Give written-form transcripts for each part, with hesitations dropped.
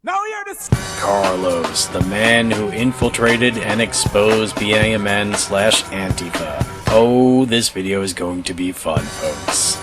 Now hear this. Carlos, the man who infiltrated and exposed BAMN/Antifa. Oh, this video is going to be fun, folks.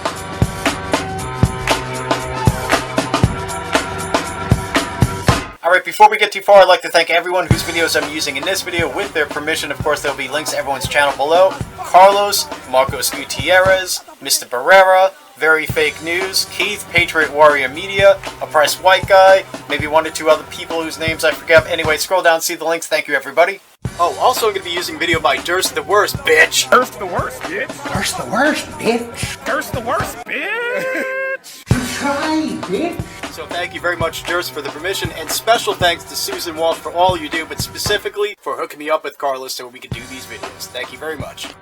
Alright, before we get too far, I'd like to thank everyone whose videos I'm using in this video with their permission. Of course, there will be links to everyone's channel below. Carlos, Marco Gutierrez, Mr. Barrera, Very Fake News, Keith, Patriot Warrior Media, Oppressed White Guy, maybe one or two other people whose names I forget. Anyway, scroll down, see the links. Thank you, everybody. Oh, also I'm going to be using video by Deurst the Weurst, bitch! Deurst the worst, bitch. Deurst the worst, bitch. Deurst the worst, bitch. Try, bitch. So thank you very much, Deurst, for the permission, and special thanks to Susan Walsh for all you do, but specifically for hooking me up with Carlos so we could do these videos. Thank you very much.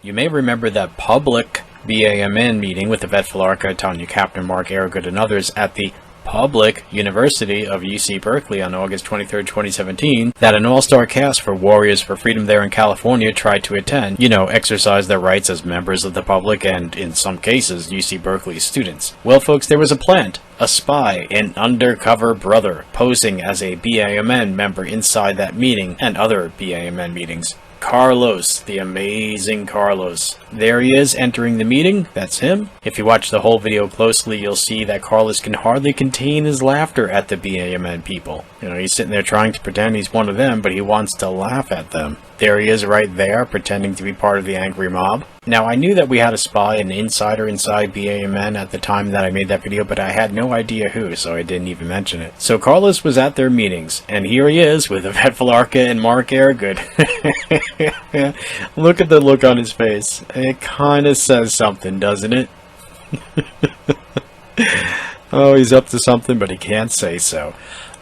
You may remember that public BAMN meeting with Yvette, Felarca, Tanya Kaplan, Mark Aragood, and others at the Public University of UC Berkeley on August 23, 2017, that an all-star cast for Warriors for Freedom there in California tried to attend, exercise their rights as members of the public and, in some cases, UC Berkeley students. Well, folks, there was a plant, a spy, an undercover brother, posing as a BAMN member inside that meeting and other BAMN meetings. Carlos, the amazing Carlos. There he is entering the meeting. That's him. If you watch the whole video closely, you'll see that Carlos can hardly contain his laughter at the BAMN people. He's sitting there trying to pretend he's one of them, but he wants to laugh at them. There he is right there, pretending to be part of the angry mob. Now, I knew that we had a spy, an insider inside BAMN at the time that I made that video, but I had no idea who, so I didn't even mention it. So Carlos was at their meetings, and here he is with Yvette, Felarca, and Mark Aragood. Look at the look on his face. It kind of says something, doesn't it? Oh, he's up to something, but he can't say so.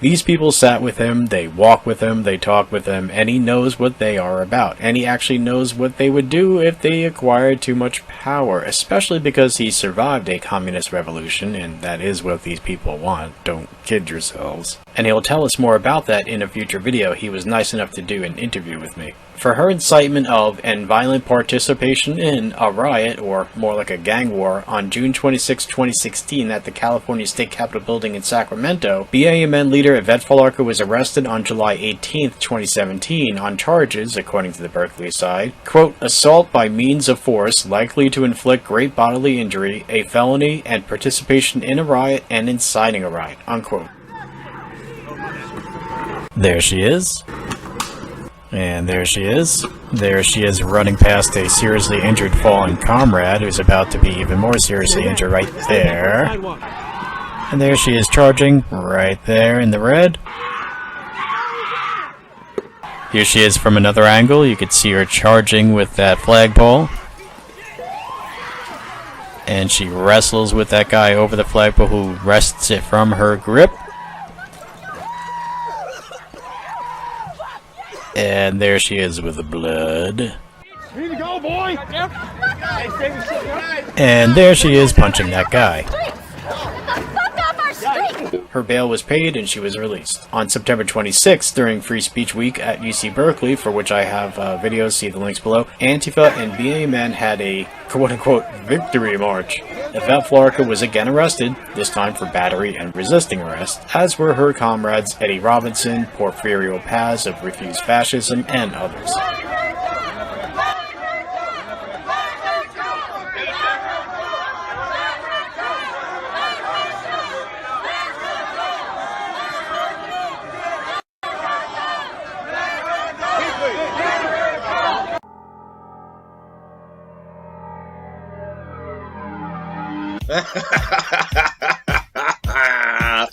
These people sat with him, they walk with him, they talk with him, and he knows what they are about. And he actually knows what they would do if they acquired too much power, especially because he survived a communist revolution, and that is what these people want. Don't kid yourselves. And he'll tell us more about that in a future video. He was nice enough to do an interview with me. For her incitement of and violent participation in a riot, or more like a gang war, on June 26, 2016 at the California State Capitol building in Sacramento, BAMN leader Yvette Felarca was arrested on July 18, 2017 on charges, according to the Berkeley side, quote, assault by means of force likely to inflict great bodily injury, a felony, and participation in a riot and inciting a riot, unquote. There she is. And there she is. There she is running past a seriously injured fallen comrade who's about to be even more seriously injured right there. And there she is charging right there in the red. Here she is from another angle. You could see her charging with that flagpole. And she wrestles with that guy over the flagpole who wrests it from her grip. And there she is with the blood. Here you go, boy. And there she is punching that guy. Her bail was paid and she was released. On September 26th, during Free Speech Week at UC Berkeley, for which I have videos, see the links below, Antifa and BAMN had a quote-unquote victory march. Yvette Felarca was again arrested, this time for battery and resisting arrest, as were her comrades Eddie Robinson, Porfirio Paz of Refuse Fascism, and others.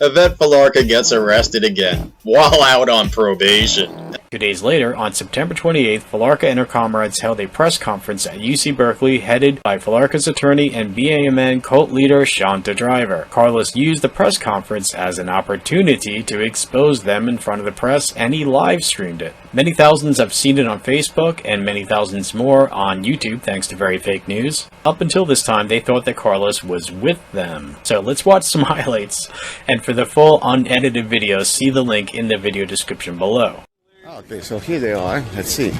Yvette Felarca gets arrested again, while out on probation. 2 days later, on September 28th, Felarca and her comrades held a press conference at UC Berkeley headed by Felarca's attorney and BAMN cult leader Shanta Driver. Carlos used the press conference as an opportunity to expose them in front of the press, and he live streamed it. Many thousands have seen it on Facebook, and many thousands more on YouTube thanks to very fake news. Up until this time, they thought that Carlos was with them. So let's watch some highlights, and for the full unedited video, see the link in the video description below. Okay, so here they are. Let's see. You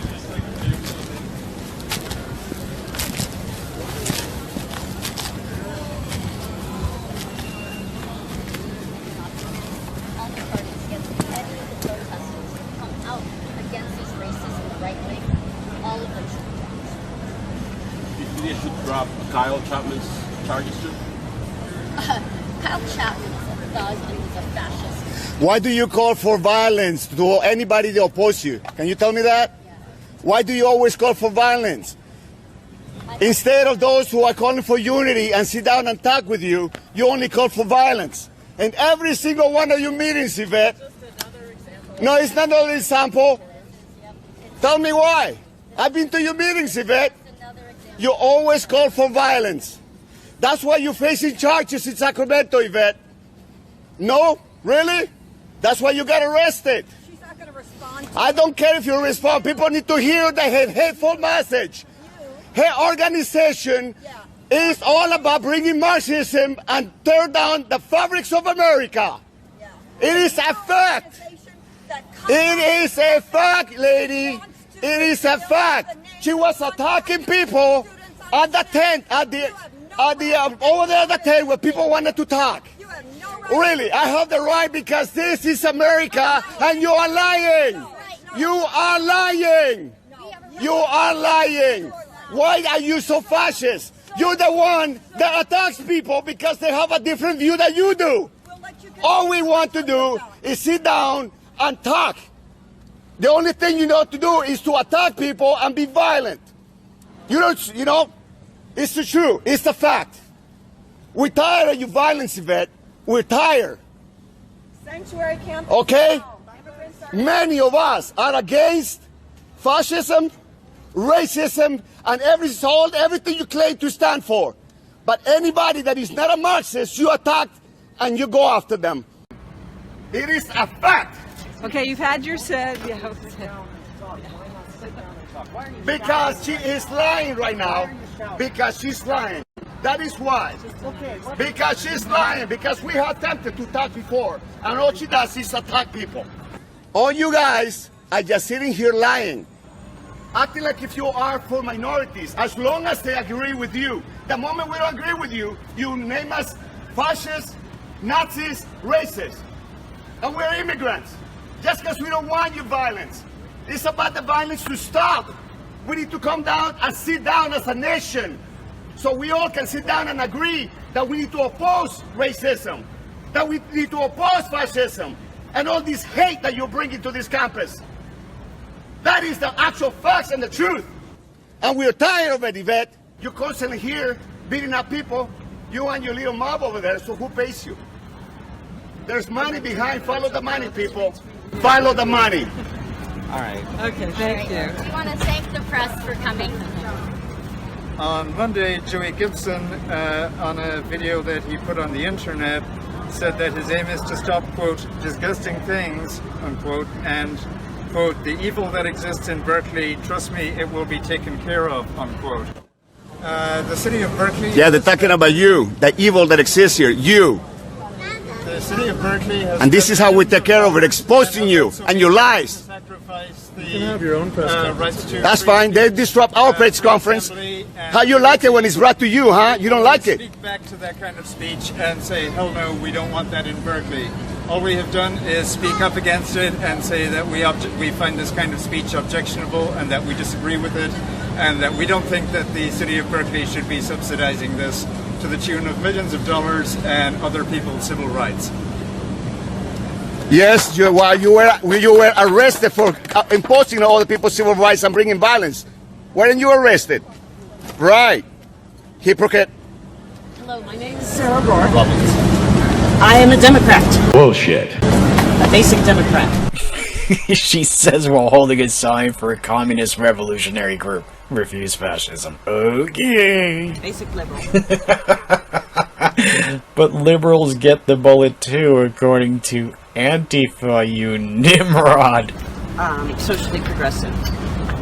should drop Kyle Chapman's charges too? Kyle Chapman is a thug and he's a fascist. Why do you call for violence to anybody that opposes you? Can you tell me that? Yeah. Why do you always call for violence? Instead of those who are calling for unity and sit down and talk with you, you only call for violence. And every single one of your meetings, Yvette. No, it's not another example. Tell me why. I've been to your meetings, Yvette. You always call for violence. That's why you're facing charges in Sacramento, Yvette. No? Really? That's why you got arrested. She's not going to respond. I don't care if you respond. People need to hear the hateful message. Her organization is all about bringing Marxism and tear down the fabrics of America. Yeah. It is a fact. It is a fact, lady. It is a fact. She was attacking people at the tent, over there at the tent where people wanted to talk. Really, I have the right because this is America and you are lying. You are lying. You are lying. Why are you so fascist? You're the one that attacks people because they have a different view than you do. All we want to do is sit down and talk. The only thing you know to do is to attack people and be violent. You know, it's the truth. It's the fact. We're tired of your violence, Yvette. We're tired. Sanctuary camp. Okay? Many of us are against fascism, racism, and everything you claim to stand for. But anybody that is not a Marxist, you attack and you go after them. It is a fact. Okay, you've had your say. Yeah. Because she is lying right now. Because she's lying. That is why. Because she's lying. Because we have attempted to talk before. And all she does is attack people. All you guys are just sitting here lying. Acting like if you are for minorities. As long as they agree with you. The moment we don't agree with you, you name us fascists, Nazis, racists. And we're immigrants. Just because we don't want your violence. It's about the violence to stop. We need to come down and sit down as a nation. So we all can sit down and agree that we need to oppose racism. That we need to oppose fascism. And all this hate that you're bringing to this campus. That is the actual facts and the truth. And we're tired of it, Yvette. You're constantly here beating up people. You and your little mob over there, so who pays you? There's money behind. Follow the money, people. Follow the money. All right. Okay, thank you. We want to thank the press for coming. On Monday, Joey Gibson, on a video that he put on the internet, said that his aim is to stop, quote, disgusting things, unquote, and, quote, the evil that exists in Berkeley, trust me, it will be taken care of, unquote. The city of Berkeley... Yeah, they're talking about you, the evil that exists here, you. The city of Berkeley has... And this is how we take care of it, exposing you and your lies. Sacrifice the, You can have your own press conference. rights to That's free fine, they disrupt our press conference. How you like it when it's brought to you, huh? You don't like it. Speak back to that kind of speech and say, hell no, we don't want that in Berkeley. All we have done is speak up against it and say that we find this kind of speech objectionable and that we disagree with it and that we don't think that the city of Berkeley should be subsidizing this to the tune of millions of dollars and other people's civil rights. Yes, while you were arrested for imposing on other people's civil rights and bringing violence. Weren't you arrested? Right. Hypocrite. Hello, my name is Sarah Rourke. I am a Democrat. Bullshit. A basic Democrat. She says while holding a sign for a communist revolutionary group. Refuse fascism. Okay. Basic liberal. But liberals get the bullet too, according to Antifa, you Nimrod. Socially progressive.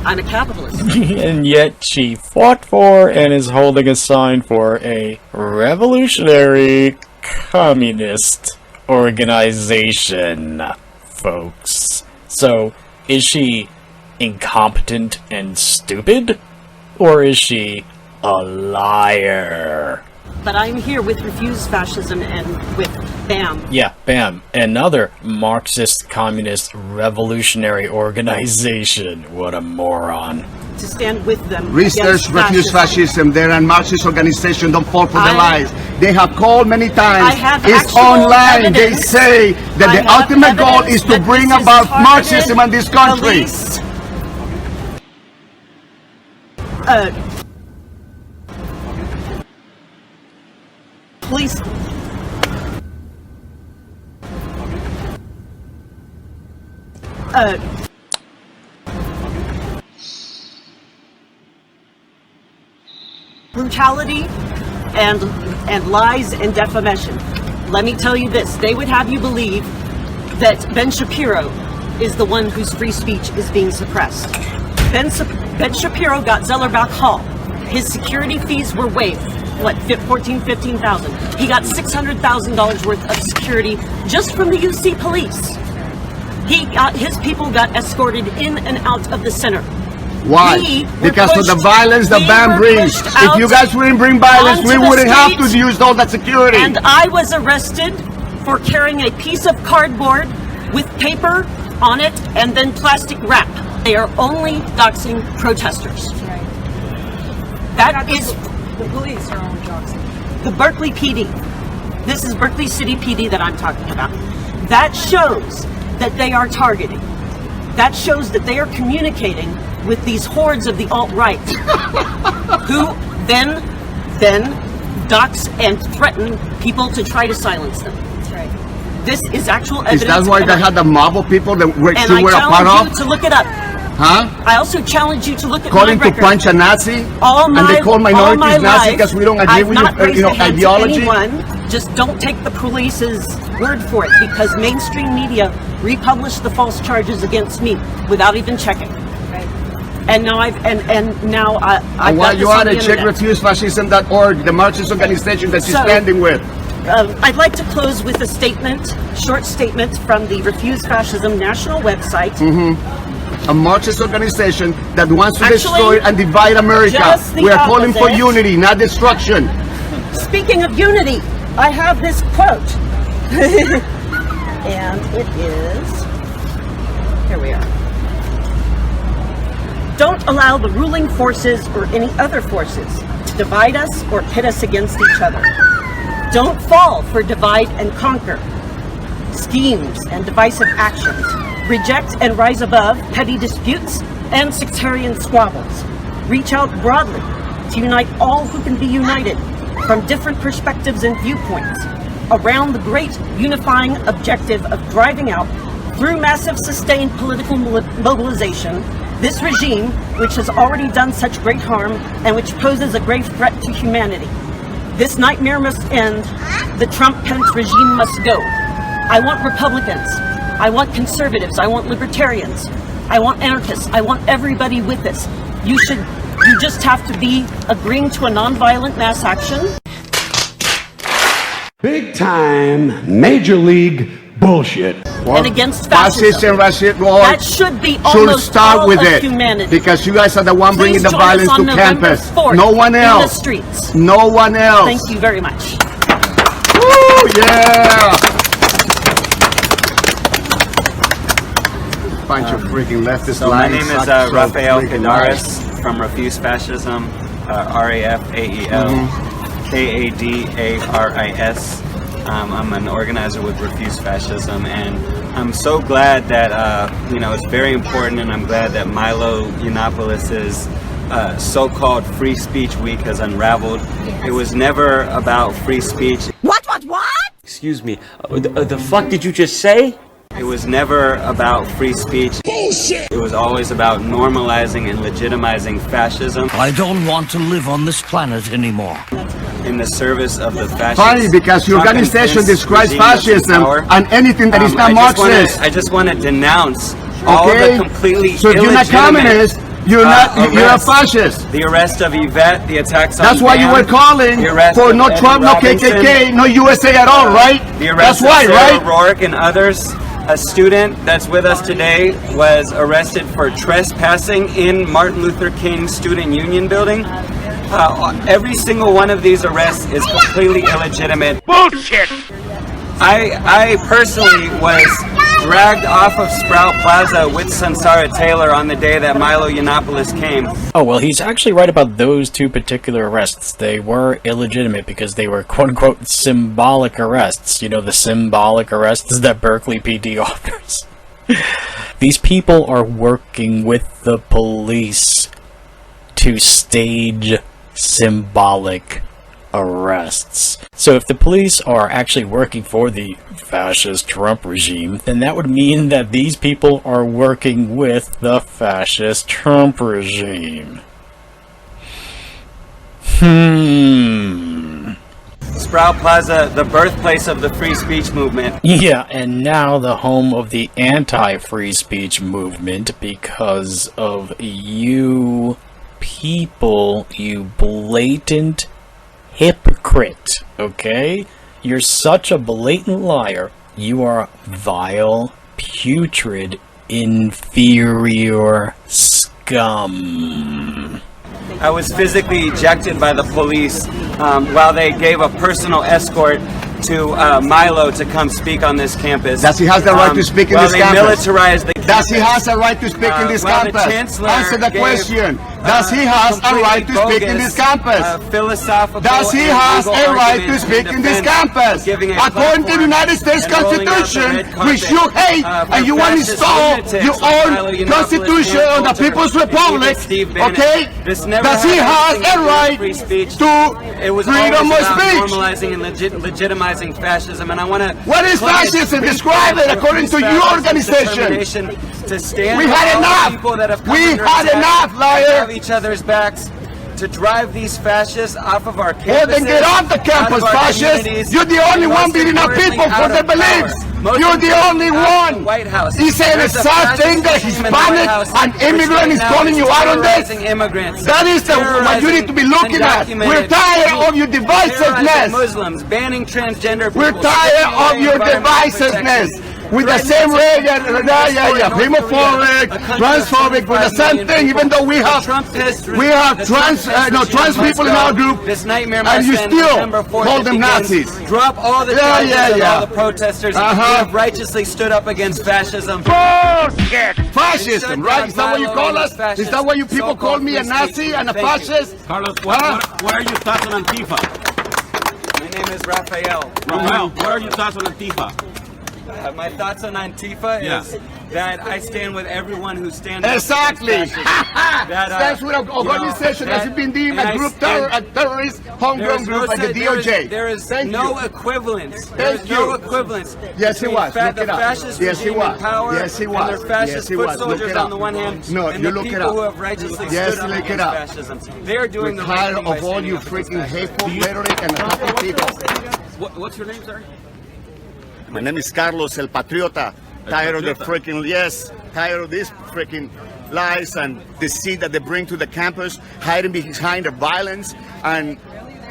I'm a capitalist. And yet she fought for and is holding a sign for a revolutionary communist organization, folks. So, is she incompetent and stupid? Or is she a liar? But I'm here with Refuse Fascism and with BAM. Yeah, BAM, another Marxist communist revolutionary organization. What a moron. To stand with them. Research against refuse fascism. They're a Marxist organization. Don't fall for the lies. They have called many times. I have it's actual online. They evidence. say that I the have ultimate goal evidence is to that bring this is about targeted Marxism in this country. Police. Brutality and lies and defamation. Let me tell you this, they would have you believe that Ben Shapiro is the one whose free speech is being suppressed. Ben Shapiro got Zellerbach Hall. His security fees were waived. What, $15,000? He got $600,000 worth of security just from the UC police. His people got escorted in and out of the center. Why? Because of the violence the BAM brings. If you guys wouldn't bring violence, we wouldn't have to use all that security. And I was arrested for carrying a piece of cardboard with paper on it and then plastic wrap. They are only doxing protesters. That is... The police are only doxing. The Berkeley PD. This is Berkeley City PD that I'm talking about. That shows that they are targeting. That shows that they are communicating with these hordes of the alt-right who then dox and threaten people to try to silence them. That's right. This is actual evidence. Is that why they had the mob of people that were a part of? And I challenge you to look it up. Huh? I also challenge you to look at Calling my to record. punch a Nazi? And they call minorities Nazi because we don't agree I've with not your raised a hand to ideology? anyone. Just don't take the police's word for it, because mainstream media republished the false charges against me without even checking. Right. And now I've While got you this on are the at check internet. refusefascism.org, the Marxist organization that you're standing with. I'd like to close with a statement, short statement from the Refuse Fascism national website. A Marxist organization that wants to Actually, destroy and divide America. just the We are calling for opposite. unity, not destruction. Speaking of unity, I have this quote. And it is, here we are. Don't allow the ruling forces or any other forces to divide us or pit us against each other. Don't fall for divide and conquer schemes and divisive actions. Reject and rise above petty disputes and sectarian squabbles. Reach out broadly to unite all who can be united from different perspectives and viewpoints around the great unifying objective of driving out, through massive sustained political mobilization, this regime which has already done such great harm and which poses a grave threat to humanity. This nightmare must end. The Trump-Pence regime must go. I want Republicans. I want conservatives. I want libertarians. I want anarchists. I want everybody with us. You just have to be agreeing to a nonviolent mass action. Big time, major league bullshit. And against fascism. That should be almost start all with of it. humanity. Because you guys are the one bringing Please the join us violence on to November campus. 4th No one else. in the streets. No one else. Thank you very much. Woo, yeah. Bunch of freaking leftist So my name is lies. Rafael Cadares from Refuse Fascism, RAFAEL-KADARIS. I'm an organizer with Refuse Fascism, and I'm so glad that it's very important, and I'm glad that Milo Yiannopoulos' so-called Free Speech Week has unraveled. Yes. It was never about free speech. What? Excuse me, the fuck did you just say? It was never about free speech. Bullshit! It was always about normalizing and legitimizing fascism. I don't want to live on this planet anymore. In the service of the fascists. Funny, because your organization describes fascism and anything that is not Marxist. I just want to denounce all the completely so if you're not communist, you're a fascist. The arrest of Yvette, the attacks on That's why you were calling for no Trump, no KKK, no USA at all, right? The arrest of Sarah O'Rourke and others. A student that's with us today was arrested for trespassing in Martin Luther King Student Union building. Every single one of these arrests is completely illegitimate. Bullshit! I personally was dragged off of Sprout Plaza with Sansara Taylor on the day that Milo Yiannopoulos came. Oh, well, he's actually right about those two particular arrests. They were illegitimate because they were quote-unquote symbolic arrests. You know, the symbolic arrests that Berkeley PD offers. These people are working with the police to stage symbolic arrests. So if the police are actually working for the fascist Trump regime, then that would mean that these people are working with the fascist Trump regime. Sprout Plaza, the birthplace of the free speech movement. Yeah, and now the home of the anti-free speech movement because of you people, you blatant hypocrite, okay? You're such a blatant liar. You are vile, putrid, inferior scum. I was physically ejected by the police while they gave a personal escort to Milo to come speak on this campus. Does he have the right to speak in this campus? Militarized the Does he have a right to speak in this campus? Answer the question. Does he have a right to speak in this campus? Does he have a right to speak in this campus? According to the United States Constitution, which you hate and you want to install your own constitution on the People's Republic, okay? Does he have a right to freedom of speech? Normalizing and legitimizing fascism, and I want to. What is fascism? Describe it according to your organization. To stand we had enough. People that have we had enough, liar. Have each other's backs to drive these fascists off of our campuses. Well, then get off the campus, fascists. You're the only one beating up people for their beliefs. You're the only one. White House. He's saying the sad thing that Hispanic and immigrant is calling you out on this. That is what you need to be looking at. We're tired of your divisiveness. Muslims banning transgender people. We're tired of your divisiveness. With the same homophobic, transphobic, with the same thing, even though we have trans people in our group, and you still call them Nazis. Drop all the charges of all the protesters who have righteously stood up against fascism. Bullshit! Fascism, right? Is that what you call us? Is that why you people call me a Nazi and a fascist? Carlos, what are your thoughts on Antifa? My name is Rafael. Rafael, what are your thoughts on Antifa? My thoughts on Antifa is that I stand with everyone who stands exactly. Stands with an organization that's been deemed a group a terrorist homegrown group like the DOJ. There is no equivalence. There is no equivalance. Yes, he was. Look it up. Yes, he was. Yes, he was. And their fascist foot soldiers on the one hand, no, and you the look it people up. who have righteously stood up against fascism. They are doing the right thing by of all you freaking hateful rhetoric and hateful people. What's your name, sir? My name is Carlos El Patriota. Tired of the freaking tired of this freaking lies and deceit that they bring to the campus, hiding behind the violence and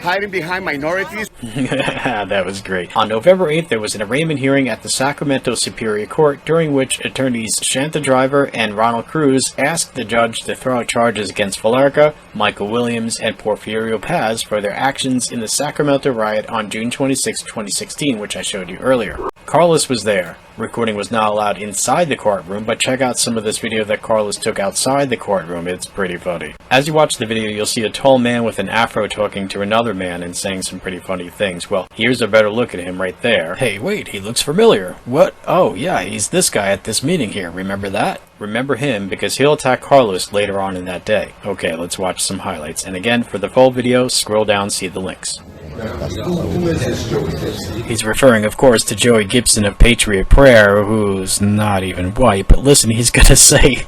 hiding behind minorities. That was great. On November 8th, there was an arraignment hearing at the Sacramento Superior Court, during which attorneys Shanta Driver and Ronald Cruz asked the judge to throw out charges against Felarca, Michael Williams, and Porfirio Paz for their actions in the Sacramento riot on June 26, 2016, which I showed you earlier. Carlos was there. Recording was not allowed inside the courtroom, but check out some of this video that Carlos took outside the courtroom. It's pretty funny. As you watch the video, you'll see a tall man with an afro talking to another man and saying some pretty funny things. Well, here's a better look at him right there. Hey, wait, he looks familiar. What? Oh, yeah, he's this guy at this meeting here. Remember that? Remember him because he'll attack Carlos later on in that day. Okay, let's watch some highlights. And again, for the full video, scroll down, see the links. Who is this Joey Gibson? He's referring, of course, to Joey Gibson of Patriot Prayer, who's not even white. But listen, he's gonna say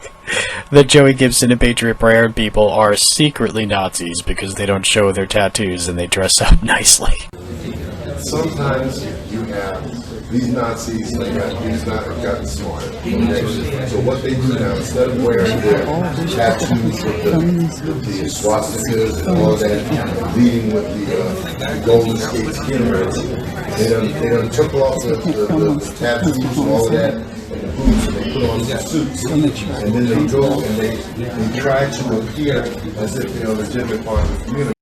that Joey Gibson and Patriot Prayer people are secretly Nazis because they don't show their tattoos and they dress up nicely. Sometimes you have these Nazis, these have gotten smart. Okay? So what they do now, instead of wearing their tattoos with the swastikas and all that, leading with the Golden State skinheads, they done took off the tattoos and all of that, and the boots, and they put on some suits, and then they go and they try to appear as if they're a legitimate part of the community.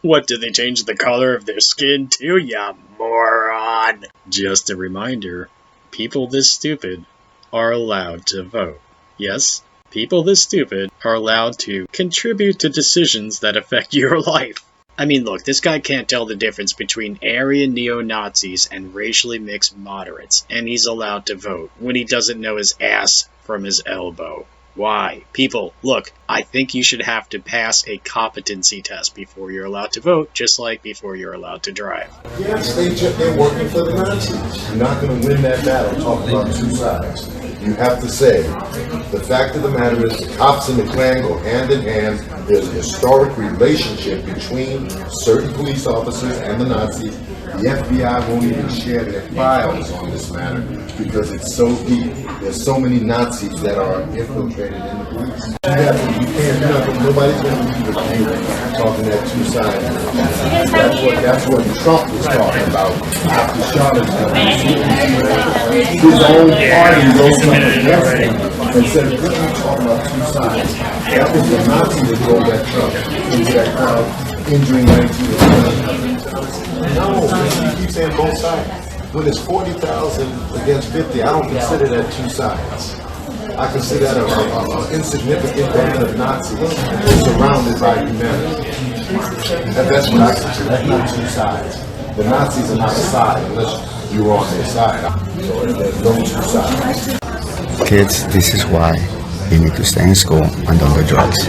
What, did they change the color of their skin too, ya moron? Just a reminder, people this stupid are allowed to vote. Yes, people this stupid are allowed to contribute to decisions that affect your life. I mean, look, this guy can't tell the difference between Aryan neo-Nazis and racially mixed moderates, and he's allowed to vote when he doesn't know his ass from his elbow. Why? People, look, I think you should have to pass a competency test before you're allowed to vote, just like before you're allowed to drive. Yes, they're working for the Nazis. You're not going to win that battle talking about two sides. You have to say, the fact of the matter is the cops and the Klan go hand in hand. There's a historic relationship between certain police officers and the Nazis. The FBI won't even share their files on this matter because it's so deep. There's so many Nazis that are infiltrated in the police. Nobody's going to be with you talking at two sides. That's what Trump was talking about after Charlottesville. His own party goes up against him and said, "What are you talking about two sides?" That was the Nazi that drove that truck into that crowd, injuring 19 No, you keep saying both sides. When it's 40,000 against 50, I don't consider that two sides. I consider that an insignificant band of Nazis surrounded by humanity. That's what I consider. That's not two sides. The Nazis are not a side unless you're on their side. So there's no two sides. Kids, this is why you need to stay in school and don't do drugs.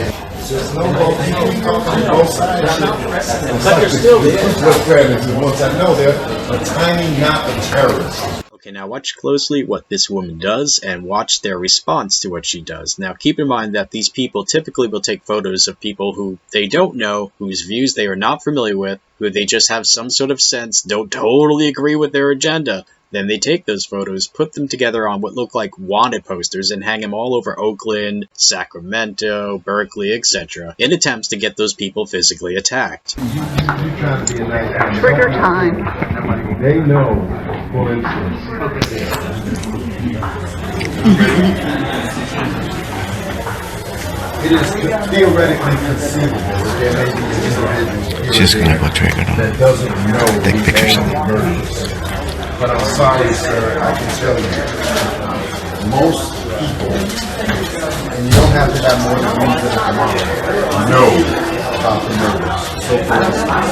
There's no both sides. But you're still no, they're a tiny knot of terrorists. Okay, now watch closely what this woman does and watch their response to what she does. Now keep in mind that these people typically will take photos of people who they don't know, whose views they are not familiar with, who they just have some sort of sense don't totally agree with their agenda. Then they take those photos, put them together on what look like wanted posters, and hang them all over Oakland, Sacramento, Berkeley, etc., in attempts to get those people physically attacked. Trigger time. They know, for instance, it is theoretically conceivable that there may be individuals She's gonna go trigger them. that doesn't know Take pictures of the murders. But I'm sorry, sir, I can tell you, most people, and you don't have to have more than one to know about the murders. So for instance,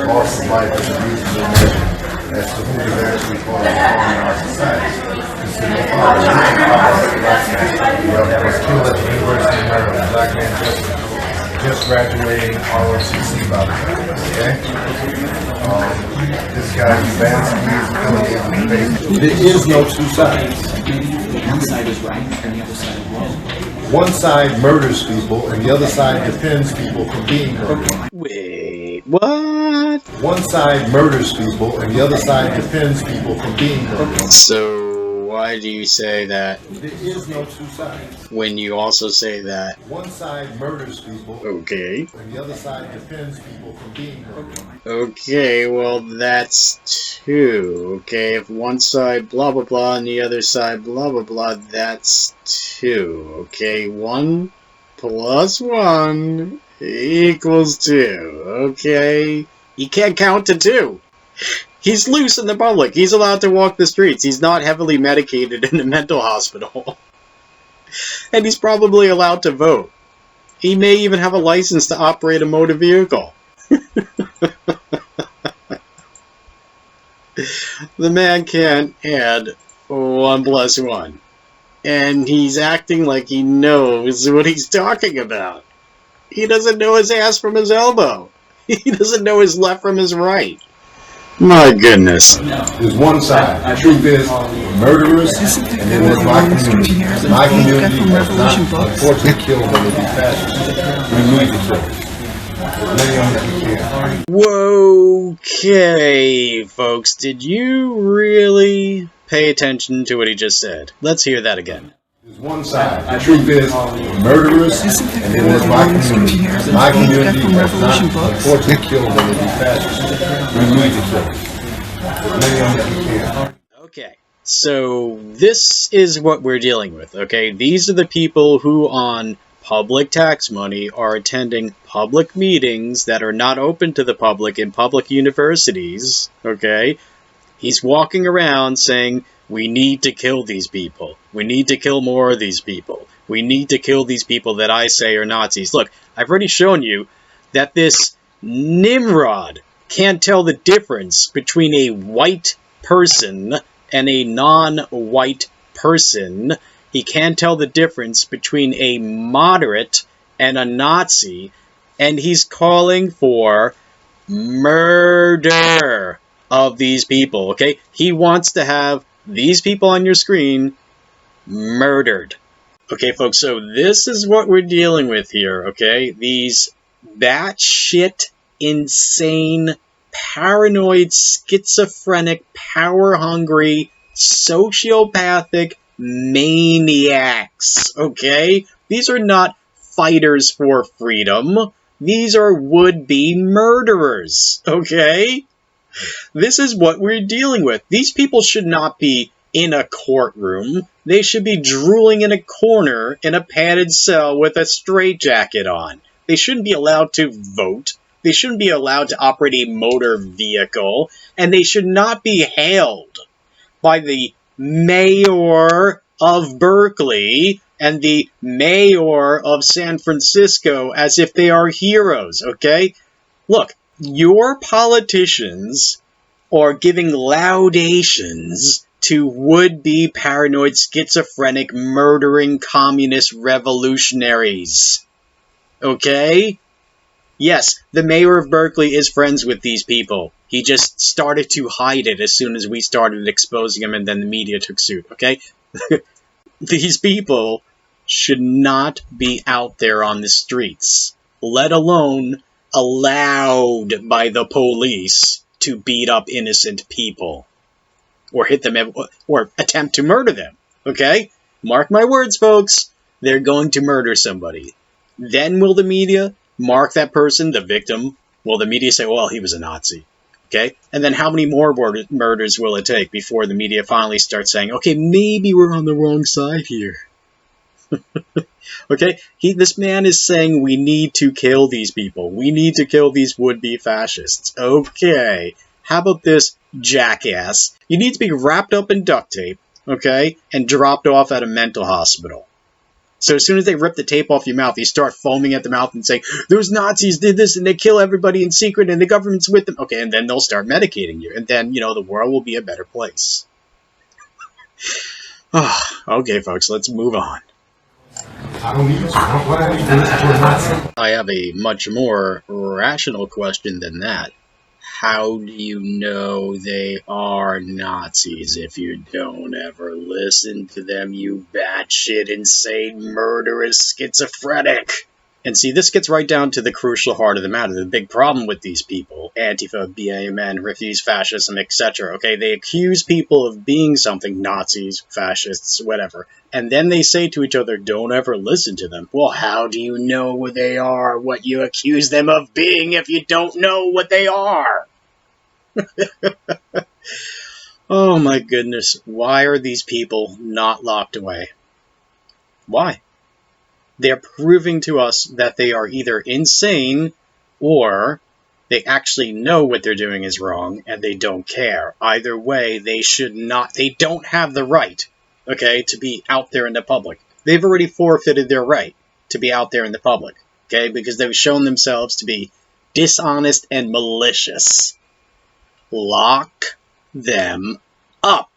loss of life is a reasonable measure as to who is actually part of our society. Was killed at the University of Maryland. Black man just graduating ROTC about okay? This guy advanced. There is no two sides. One side is right and the other side is wrong. One side murders people and the other side defends people from being murdered. Wait, what? One side murders people and the other side defends people from being murdered. So why do you say that? There is no two sides. When you also say that one side murders people, okay, and the other side defends people from being murdered. Okay, well that's two. Okay, if one side blah blah blah and the other side blah blah blah, that's two. Okay, 1 plus 1 equals 2. Okay, you can't count to 2. He's loose in the public. He's allowed to walk the streets. He's not heavily medicated in a mental hospital. And he's probably allowed to vote. He may even have a license to operate a motor vehicle. The man can't add 1 plus 1. And he's acting like he knows what he's talking about. He doesn't know his ass from his elbow. He doesn't know his left from his right. My goodness. There's one side. The truth is, murderers, and then there's my community. My community has not unfortunately killed them with these fascists. We need to kill them. As many of them as we can. Okay, folks, did you really pay attention to what he just said? Let's hear that again. There's one side. The truth is, murderers, and then there's my community. My community has not unfortunately killed them with these fascists. We need to kill them. As many of them as we can. Okay, so this is what we're dealing with, okay? These are the people who, on public tax money, are attending public meetings that are not open to the public in public universities, okay? He's walking around saying, we need to kill these people. We need to kill more of these people. We need to kill these people that I say are Nazis. Look, I've already shown you that this Nimrod can't tell the difference between a white person and a non-white person. He can't tell the difference between a moderate and a Nazi. And he's calling for murder of these people, okay? He wants to have these people on your screen murdered. Okay, folks, so this is what we're dealing with here, okay? These batshit, insane, paranoid, schizophrenic, power-hungry, sociopathic maniacs, okay? These are not fighters for freedom. These are would-be murderers, okay? This is what we're dealing with. These people should not be in a courtroom. They should be drooling in a corner in a padded cell with a straitjacket on. They shouldn't be allowed to vote. They shouldn't be allowed to operate a motor vehicle. And they should not be hailed by the mayor of Berkeley and the mayor of San Francisco as if they are heroes, okay? Look, your politicians are giving laudations to would-be paranoid, schizophrenic, murdering communist revolutionaries. Okay? Yes, the mayor of Berkeley is friends with these people. He just started to hide it as soon as we started exposing him and then the media took suit, okay? These people should not be out there on the streets, let alone allowed by the police to beat up innocent people or hit them or attempt to murder them, okay? Mark my words, folks. They're going to murder somebody. Then will the media mark that person, the victim? Will the media say, well, he was a Nazi, okay? And then how many more murders will it take before the media finally starts saying, okay, maybe we're on the wrong side here? Okay, this man is saying we need to kill these people. We need to kill these would-be fascists. Okay, how about this jackass? You need to be wrapped up in duct tape, okay, and dropped off at a mental hospital. So as soon as they rip the tape off your mouth, you start foaming at the mouth and saying, those Nazis did this and they kill everybody in secret and the government's with them. Okay, and then they'll start medicating you. And then, you know, the world will be a better place. Okay, folks, let's move on. I have a much more rational question than that. How do you know they are Nazis if you don't ever listen to them, you batshit insane murderous schizophrenic? And see, this gets right down to the crucial heart of the matter. The big problem with these people, Antifa, BAMN, refuse fascism, etc. Okay, they accuse people of being something, Nazis, fascists, whatever. And then they say to each other, don't ever listen to them. Well, how do you know what they are, what you accuse them of being if you don't know what they are? Oh my goodness, why are these people not locked away? Why? They're proving to us that they are either insane or they actually know what they're doing is wrong and they don't care. Either way, they should not, they don't have the right, okay, to be out there in the public. They've already forfeited their right to be out there in the public, okay, because they've shown themselves to be dishonest and malicious. Lock them up.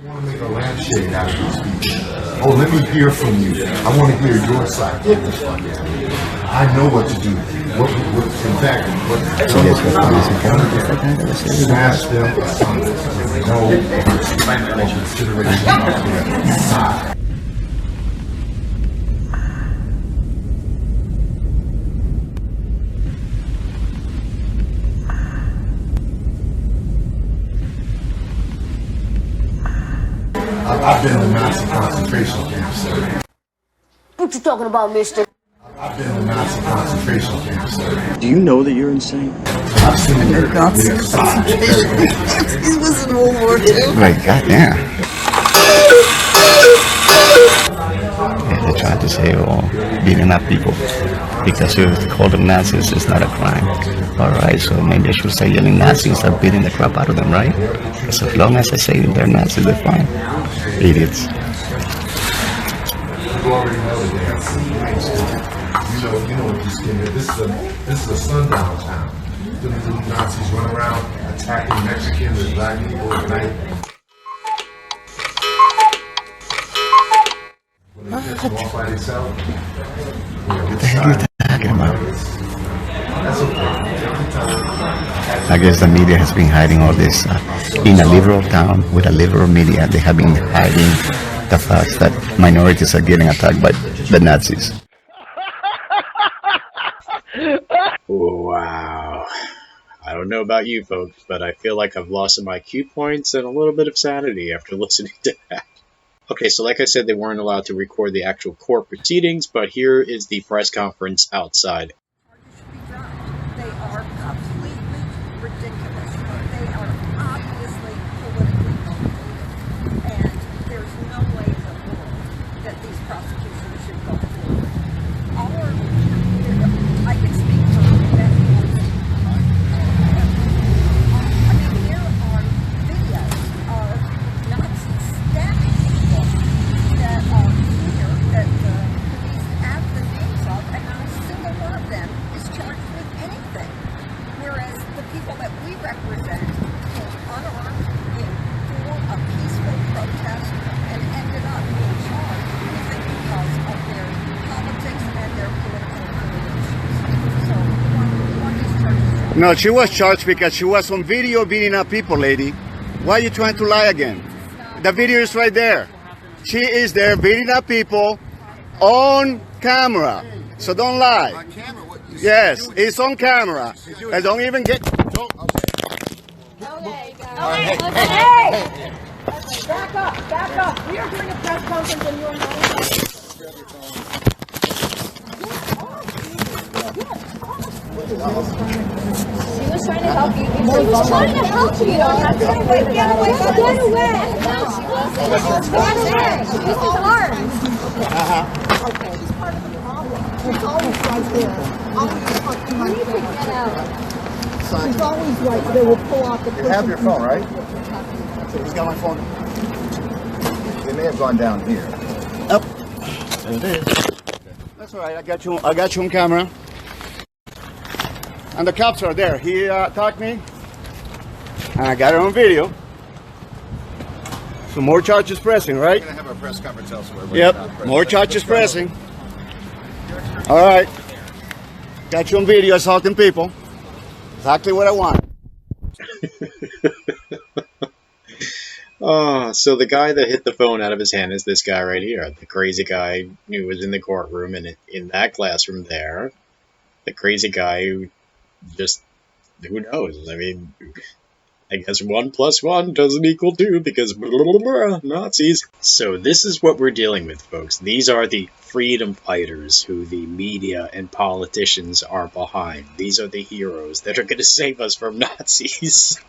I want to make a lampshade out of these people. Oh, let me hear from you. I want to hear your side. I know what to do. In fact, smash them with no consideration. I've been in Nazi concentration camps, sir. What you talking about, mister? I've been in Nazi concentration camps, sir. Do you know that you're insane? I've seen the Nazi concentration. He was in World War II. Like, goddamn. Yeah, they tried to say, oh, beating up people because you call them Nazis is not a crime. Alright, so maybe I should say yelling Nazi and start beating the crap out of them, right? Because as long as I say they're Nazis, they're fine. Idiots. You already know that. You know what these kids are. This is a sundown town. The Nazis run around attacking Mexicans and black people at night. When they get them off by themselves. What the hell are you talking about? That's okay. I guess the media has been hiding all this. In a liberal town with a liberal media, they have been hiding the fact that minorities are getting attacked by the Nazis. Wow. I don't know about you folks, but I feel like I've lost some IQ points and a little bit of sanity after listening to that. Okay, so like I said, they weren't allowed to record the actual court proceedings, but here is the press conference outside. They are completely ridiculous. They are obviously politically motivated. And there's no way in the world that these prosecutions should go forward. I can speak for Yvette. I mean, here are videos of Nazi stabbing people that are here that the police have the names of, and not a single one of them is charged with anything. Whereas the people that we represent came unarmed for a peaceful protest and ended up being charged because of their politics and their political affiliations. So, what is charged? No, she was charged because she was on video beating up people, lady. Why are you trying to lie again? The video is right there. She is there beating up people on camera. So don't lie. Yes, it's on camera. And don't even get... Hey! Back up. We are doing a press conference and you're not. She was trying to help you. She was trying to help you. Get away. No, she wasn't. She used his arms. Okay. She's part of the problem. She's always right there. You need to get out. She's always right there. We'll pull off the person. You have your phone, right? Who's got my phone? They may have gone down here. Up. There it is. That's all right. I got you on camera. And the cops are there. He attacked me. And I got it on video. So more charges pressing, right? We're going to have a press conference elsewhere. Yep. More charges pressing. All right. Got you on video assaulting people. Exactly what I want. So the guy that hit the phone out of his hand is this guy right here. The crazy guy who was in the courtroom and in that classroom there. The crazy guy who just, who knows? I mean, I guess 1 + 1 doesn't equal 2 because blah, blah, blah, Nazis. So this is what we're dealing with, folks. These are the freedom fighters who the media and politicians are behind. These are the heroes that are going to save us from Nazis.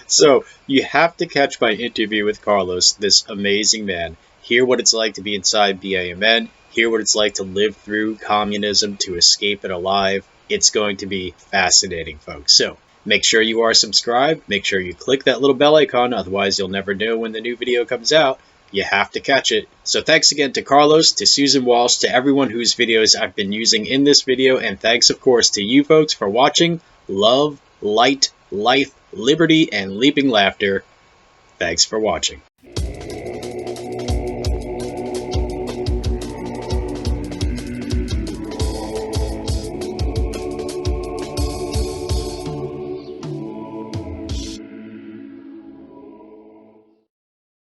So you have to catch my interview with Carlos, this amazing man. Hear what it's like to be inside BAMN. Hear what it's like to live through communism, to escape it alive. It's going to be fascinating, folks. So make sure you are subscribed. Make sure you click that little bell icon. Otherwise, you'll never know when the new video comes out. You have to catch it. So thanks again to Carlos, to Susan Walsh, to everyone whose videos I've been using in this video. And thanks, of course, to you folks for watching. Love, light, life, liberty, and leaping laughter. Thanks for watching.